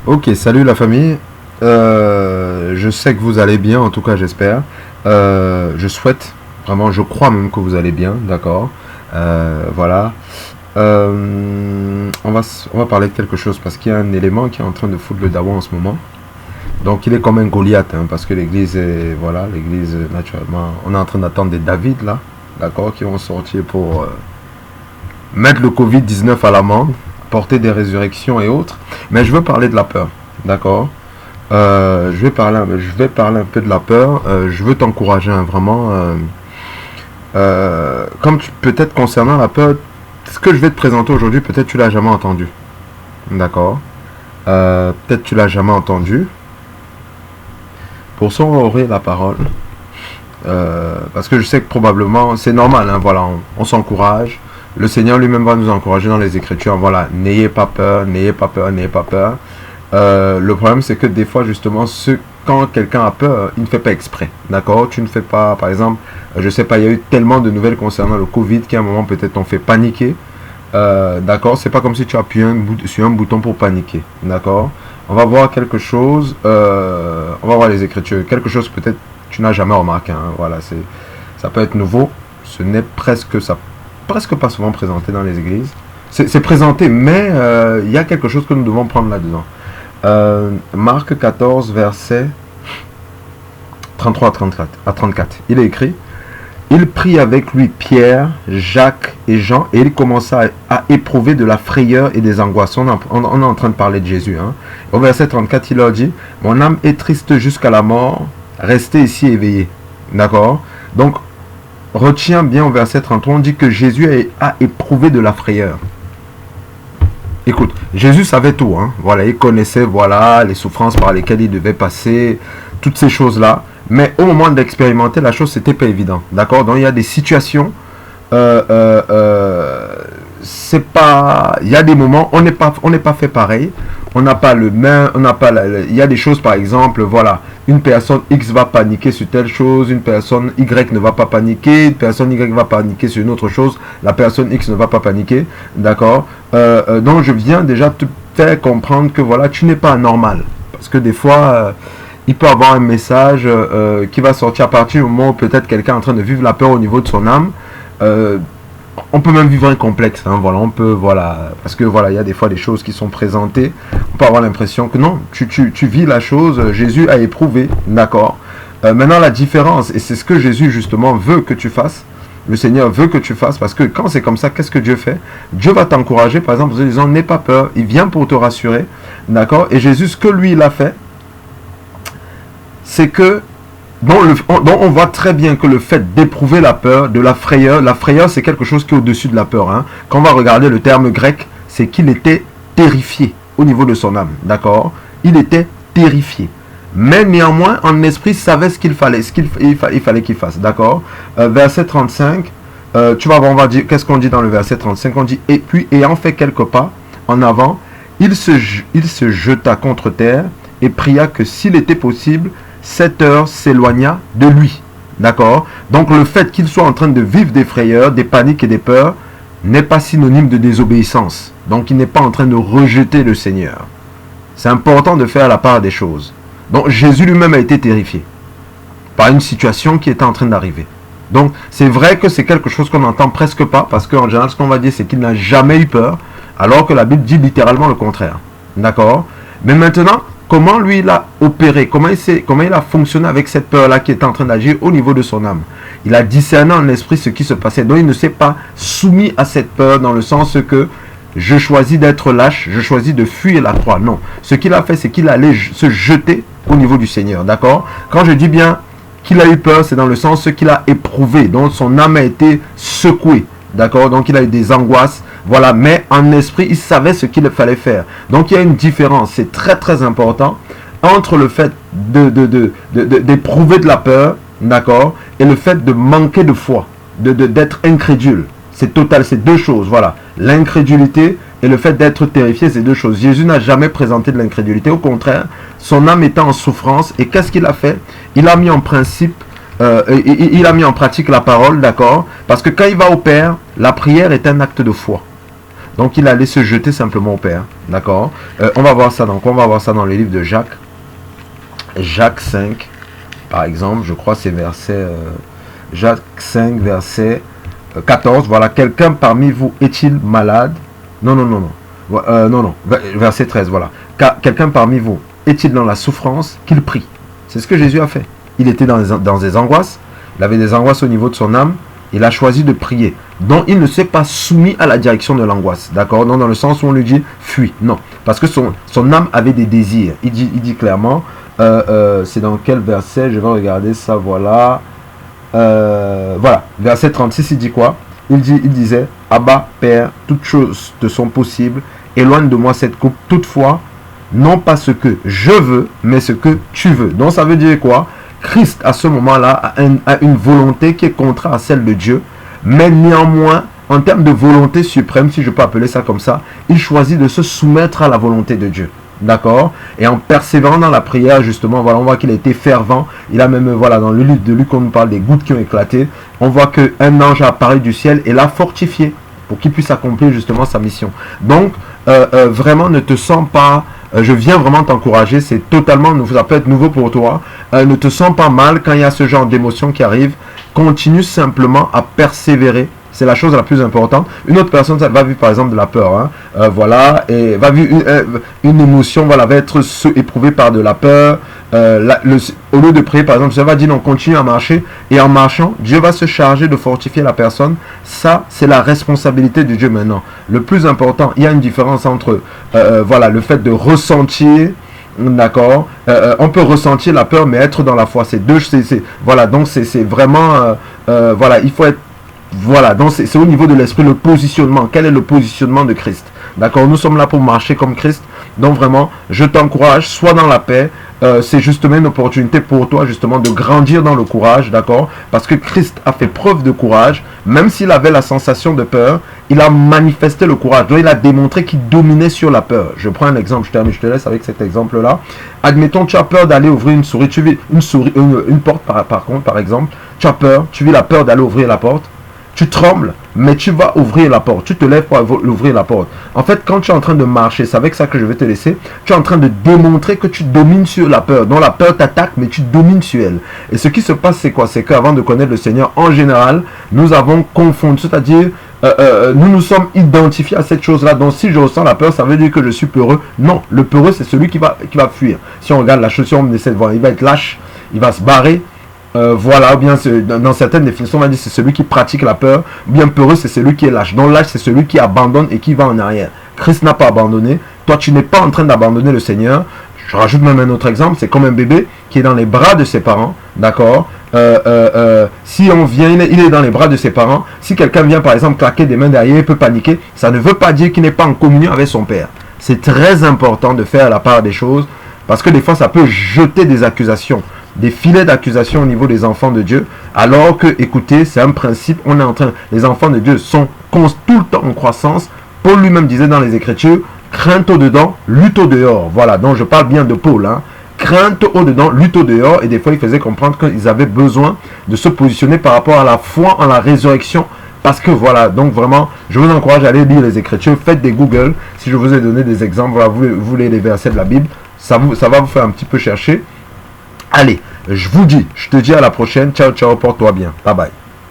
Ok, salut la famille. Je sais que vous allez bien, en tout cas j'espère. Je souhaite, vraiment, je crois même que vous allez bien, d'accord. Voilà. On va parler de quelque chose parce qu'il y a un élément qui est en train de foutre le dawa en ce moment. Donc il est comme un Goliath, hein, parce que l'église est, voilà, l'église naturellement, on est en train d'attendre des David là, d'accord, qui vont sortir pour mettre le Covid-19 à l'amende, porter des résurrections et autres. Mais je veux parler de la peur, d'accord. Je vais parler un peu de la peur. Je veux t'encourager, hein, vraiment. Comme peut-être concernant la peur, ce que je vais te présenter aujourd'hui, peut-être tu l'as jamais entendu, d'accord. Peut-être tu l'as jamais entendu. Pour ça, on va ouvrir la parole. Parce que je sais que probablement, c'est normal, hein, voilà, on s'encourage. Le Seigneur lui-même va nous encourager dans les Écritures. Voilà, n'ayez pas peur, n'ayez pas peur, n'ayez pas peur. Le problème, c'est que des fois, justement, quand quelqu'un a peur, il ne fait pas exprès. D'accord. Tu ne fais pas, par exemple, je sais pas, il y a eu tellement de nouvelles concernant le Covid qu'à un moment, peut-être, t'ont fait paniquer. D'accord. C'est pas comme si tu appuies sur un bouton pour paniquer. D'accord. On va voir quelque chose. On va voir les Écritures. Quelque chose, peut-être, tu n'as jamais remarqué, hein. Voilà, ça peut être nouveau. Ce n'est presque pas souvent présenté dans les églises. C'est présenté, mais il y a quelque chose que nous devons prendre là-dedans. Marc 14, verset 33 à 34. Il est écrit: il prit avec lui Pierre, Jacques et Jean, et il commença à éprouver de la frayeur et des angoisses. On est en train de parler de Jésus, hein. Au verset 34, il leur dit: mon âme est triste jusqu'à la mort, restez ici éveillés. D'accord. Donc, retiens bien au verset 33, on dit que Jésus a éprouvé de la frayeur. Écoute, Jésus savait tout, hein. Voilà, il connaissait, voilà, les souffrances par lesquelles il devait passer, toutes ces choses-là. Mais au moment d'expérimenter la chose, c'était pas évident, d'accord. Donc il y a des situations, c'est pas, il y a des moments, on n'est pas fait pareil. On n'a pas le même, il y a des choses, par exemple, voilà, une personne X va paniquer sur telle chose, une personne Y ne va pas paniquer, une personne Y va paniquer sur une autre chose, la personne X ne va pas paniquer, d'accord. Donc je viens déjà te faire comprendre que voilà, tu n'es pas anormal, parce que des fois, il peut avoir un message qui va sortir à partir du moment où peut-être quelqu'un est en train de vivre la peur au niveau de son âme. On peut même vivre un complexe, hein, voilà, on peut, voilà, parce que voilà, il y a des fois des choses qui sont présentées, on peut avoir l'impression que non, tu vis la chose, Jésus a éprouvé, d'accord. Maintenant la différence, et c'est ce que Jésus justement veut que tu fasses, le Seigneur veut que tu fasses, parce que quand c'est comme ça, qu'est-ce que Dieu fait? Dieu va t'encourager, par exemple, en disant n'aie pas peur, il vient pour te rassurer, d'accord. Et Jésus, ce que lui il a fait, c'est que donc on voit très bien que le fait d'éprouver la peur, de la frayeur c'est quelque chose qui est au-dessus de la peur, hein. Quand on va regarder le terme grec, c'est qu'il était terrifié au niveau de son âme, d'accord. Il était terrifié. Mais néanmoins, en esprit, il savait ce qu'il fallait, il fallait qu'il fasse, d'accord. Verset 35, tu vas voir, on va dire, qu'est-ce qu'on dit dans le verset 35? On dit, et puis, ayant fait quelques pas en avant, il se jeta contre terre et pria que s'il était possible, cette heure s'éloigna de lui. D'accord. Donc le fait qu'il soit en train de vivre des frayeurs, des paniques et des peurs n'est pas synonyme de désobéissance. Donc il n'est pas en train de rejeter le Seigneur. C'est important de faire la part des choses. Donc Jésus lui-même a été terrifié par une situation qui était en train d'arriver. Donc c'est vrai que c'est quelque chose qu'on n'entend presque pas, parce qu'en général ce qu'on va dire c'est qu'il n'a jamais eu peur, alors que la Bible dit littéralement le contraire. D'accord. Mais maintenant, comment lui il a opéré, comment il a fonctionné avec cette peur-là qui était en train d'agir au niveau de son âme. Il a discerné en esprit ce qui se passait. Donc il ne s'est pas soumis à cette peur dans le sens que je choisis d'être lâche, je choisis de fuir la croix. Non. Ce qu'il a fait, c'est qu'il allait se jeter au niveau du Seigneur. D'accord. Quand je dis bien qu'il a eu peur, c'est dans le sens qu'il a éprouvé. Donc son âme a été secouée. D'accord. Donc il a eu des angoisses. Voilà, mais en esprit, il savait ce qu'il fallait faire. Donc il y a une différence, c'est très très important, entre le fait d'éprouver de la peur, d'accord, et le fait de manquer de foi, d'être incrédule. C'est total, c'est deux choses, voilà. L'incrédulité et le fait d'être terrifié, c'est deux choses. Jésus n'a jamais présenté de l'incrédulité, au contraire, son âme était en souffrance, et qu'est-ce qu'il a fait? Il a mis en principe, il a mis en pratique la parole, d'accord, parce que quand il va au Père, la prière est un acte de foi. Donc il allait se jeter simplement au Père. D'accord. On va voir ça dans quoi? On va voir ça dans le livre de Jacques. Jacques 5, par exemple, je crois c'est verset... Jacques 5, verset 14. Voilà, quelqu'un parmi vous est-il malade? Non, non, non, non. Non, non. Verset 13, voilà. Quelqu'un parmi vous est-il dans la souffrance? Qu'il prie. C'est ce que Jésus a fait. Il était dans des angoisses. Il avait des angoisses au niveau de son âme. Il a choisi de prier. Donc, il ne s'est pas soumis à la direction de l'angoisse. D'accord? Non, dans le sens où on lui dit fuis. Non. Parce que son âme avait des désirs. Il dit clairement, c'est dans quel verset? Je vais regarder ça, voilà. Voilà. Verset 36, il dit quoi? Il disait, Abba, Père, toutes choses te sont possibles. Éloigne de moi cette coupe. Toutefois, non pas ce que je veux, mais ce que tu veux. Donc, ça veut dire quoi? Christ, à ce moment-là, a une volonté qui est contraire à celle de Dieu, mais néanmoins, en termes de volonté suprême, si je peux appeler ça comme ça, il choisit de se soumettre à la volonté de Dieu. D'accord? Et en persévérant dans la prière, justement, voilà, on voit qu'il a été fervent. Il a même, voilà, dans le livre de Luc, on nous parle des gouttes qui ont éclaté. On voit qu'un ange a apparu du ciel et l'a fortifié pour qu'il puisse accomplir justement sa mission. Donc, vraiment, ne te sens pas... je viens vraiment t'encourager, c'est totalement nouveau, ça peut être nouveau pour toi. Ne te sens pas mal quand il y a ce genre d'émotion qui arrive. Continue simplement à persévérer. C'est la chose la plus importante. Une autre personne, ça va vivre par exemple de la peur. Hein. Voilà, et va vivre une émotion, voilà, va être éprouvée par de la peur. Au lieu de prier, par exemple, ça va dire non, continue à marcher. Et en marchant, Dieu va se charger de fortifier la personne. Ça, c'est la responsabilité de Dieu maintenant. Le plus important, il y a une différence entre voilà, le fait de ressentir. D'accord. On peut ressentir la peur, mais être dans la foi, c'est deux. Voilà, donc c'est vraiment. Voilà, il faut être. Voilà, donc c'est au niveau de l'esprit, le positionnement. Quel est le positionnement de Christ? D'accord, nous sommes là pour marcher comme Christ. Donc vraiment, je t'encourage, sois dans la paix. C'est justement une opportunité pour toi justement de grandir dans le courage, d'accord? Parce que Christ a fait preuve de courage, même s'il avait la sensation de peur, il a manifesté le courage. Donc il a démontré qu'il dominait sur la peur. Je prends un exemple, je te laisse avec cet exemple-là. Admettons, tu as peur d'aller ouvrir une souris, tu vis une porte par exemple, tu as peur, tu vis la peur d'aller ouvrir la porte. Tu trembles, mais tu vas ouvrir la porte. Tu te lèves pour ouvrir la porte. En fait, quand tu es en train de marcher, c'est avec ça que je vais te laisser, tu es en train de démontrer que tu domines sur la peur. Donc la peur t'attaque, mais tu domines sur elle. Et ce qui se passe, c'est quoi? C'est qu'avant de connaître le Seigneur, en général, nous avons confondu, c'est-à-dire, nous nous sommes identifiés à cette chose-là. Donc si je ressens la peur, ça veut dire que je suis peureux. Non, le peureux, c'est celui qui va fuir. Si on regarde la chose, si on essaie de voir, il va être lâche, il va se barrer. Voilà, ou bien dans certaines définitions, on va dire c'est celui qui pratique la peur. Bien peureux, c'est celui qui est lâche. Donc lâche, c'est celui qui abandonne et qui va en arrière. Christ n'a pas abandonné. Toi, tu n'es pas en train d'abandonner le Seigneur. Je rajoute même un autre exemple. C'est comme un bébé qui est dans les bras de ses parents. D'accord. Si on vient, il est dans les bras de ses parents. Si quelqu'un vient, par exemple, claquer des mains derrière, il peut paniquer. Ça ne veut pas dire qu'il n'est pas en communion avec son père. C'est très important de faire la part des choses. Parce que des fois, ça peut jeter des accusations. Des filets d'accusation au niveau des enfants de Dieu, alors que, écoutez, c'est un principe, les enfants de Dieu sont tout le temps en croissance. Paul lui-même disait dans les Écritures, crainte au dedans, lutte au dehors. Voilà, donc je parle bien de Paul, hein. Crainte au dedans, lutte au dehors, et des fois il faisait comprendre qu'ils avaient besoin de se positionner par rapport à la foi en la résurrection. Parce que voilà, donc vraiment, je vous encourage à aller lire les Écritures, faites des Google. Si je vous ai donné des exemples, voilà, vous voulez les versets de la Bible, ça va vous faire un petit peu chercher. Allez, je te dis à la prochaine. Ciao, ciao, porte-toi bien. Bye bye.